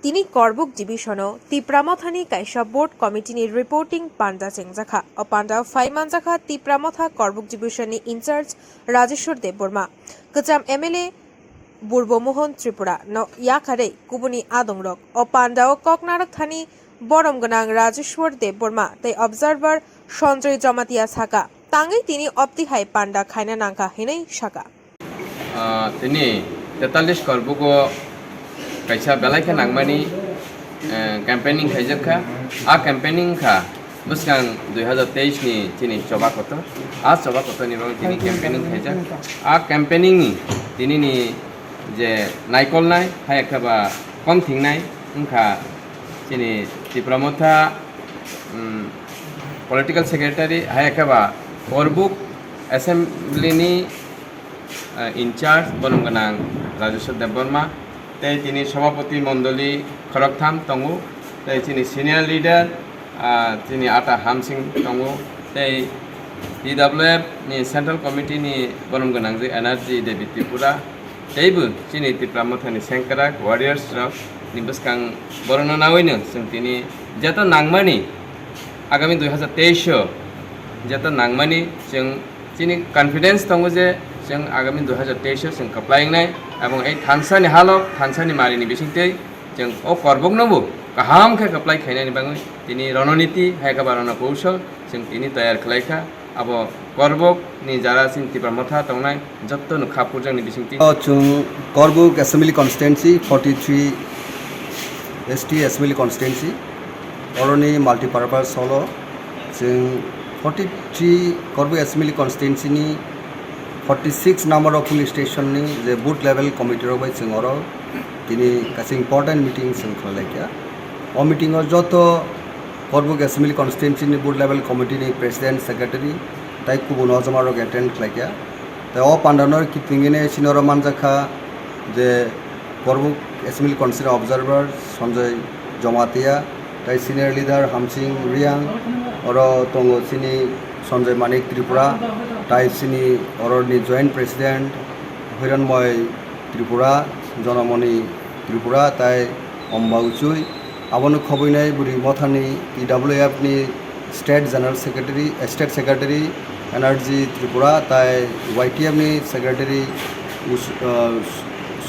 Tini Karbook Division Tipra Motha ni kaisa board committee ni reporting panda chengjakha o panda 5 manjakha Tipra Motha Karbook Division ni in charge Rajeshwar Deborma Kacham MLA Burbomohon Tripura no yakare kubuni adongrok o panda o koknarak thani borom ganang Rajeshwar Deborma tai observer Sanjay Jamatia Saka tangai tini opti hai panda khaina nangka hinai saka tini 43 Karbook kaisa belai ke nangmani campaigning chengjakha campaigning kha buskang 2023 ni tini coba koto ni bang tini campaigning chengjakha campaigning ni tini ni je naikol nai hai khaba kom thing nai ungkha tini Tipra Motha political secretary hai khaba Karbook assembly ni in charge bolong ganang Rajeshwar Deborma তাই তিনি সভাপতি মণ্ডলী খরকথাম তঙ্গু তাই তিনি senior leader তিনি আটা হামসিং তঙ্গু তাই DWF ni central committee ni বরম গনাং যে এনার্জি দেবি ত্রিপুরা তাইবো তিনি Tipra Motha ni সেংকারাক ওয়ারিয়ার্স রক ni বসকাং বরণ নাওইনো जों তিনি যত নাংমানি আগামী 2023 যত নাংমানি जों তিনি কনফিডেন্স তঙ্গু যে जों आगामी 2023 जों कप्लायनाय এবং এই থানসানি হালক থানসানি মারিনি বিসিংতেই जों ও করবক নবো কাহাম খে কপ্লাই খাইনানি বাঙৈ তিনি রণনীতি হাইকাবা রণ কৌশল जों তিনি তৈয়ার খালাইখা আবো করবক নি যারা সিন Tipra Motha তংনাই যত্ত ন খাপুর जोंनि বিসিংতি जों Karbook Assembly Constituency 43 ST Assembly Constituency oroni multipurpose holo जों 43 Karbook Assembly Constituency ni 46 number of police station ni je booth level committee ro bai जों oro tini kasi important meeting जों khalaikya o meeting or joto Karbook Assembly Constituency ni booth level committee ni president secretary tai kubuno jamaro attend khalaikya ta o pandanor kitingene sinoro manjakha je Karbook Assembly Constituency observer Sanjay Jamatia tai senior leader Hamsing Riang oro tongo sini Sanjay Manik Tripura tai sini oroni joint president Hiranmoy Tripura Jonamoni Tripura tai Ombauchui abonu khoboinai buri mothani DWF ni state general secretary state secretary energy Tripura tai YTF ni secretary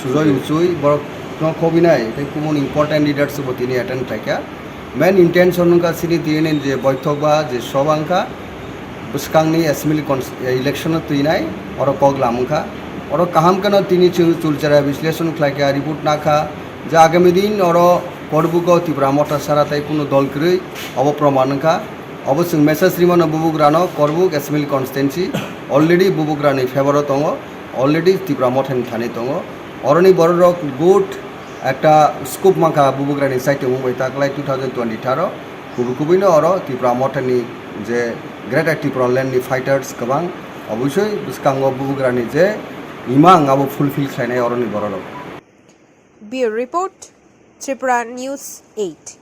Sujoy Uchui borok khoboinai tai kumon important leaders botini attend thaikya main intention ka sini tini je boitok ba je sobangka buskangni assembly election tuinai oro koglamungkha oro kaham kana tini chulchara বিশ্লেষণ khlaikya report nakha je agami din oro Karbook Tipra Motha saratai kuno dolkrui obo promankha obo जों message rimano bubugrano Karbook Assembly Constituency already bubugrani favor tongo already Tipra Motha ni thani tongo oroni borok good একটা scope মাখা বুবুগ্রানি সাইটে মুম্বাই তাকলাই 2020 কুবুকুবিনো oro Tipra Motha ni যে greater Tripura land ni fighters গোবাং অবশ্যই বুসকাঙ্গ বুবুগ্রানি যে ইমাং আবো ফুলফিল খাইনাই অরনি বড় Bureau Report Tipra News 8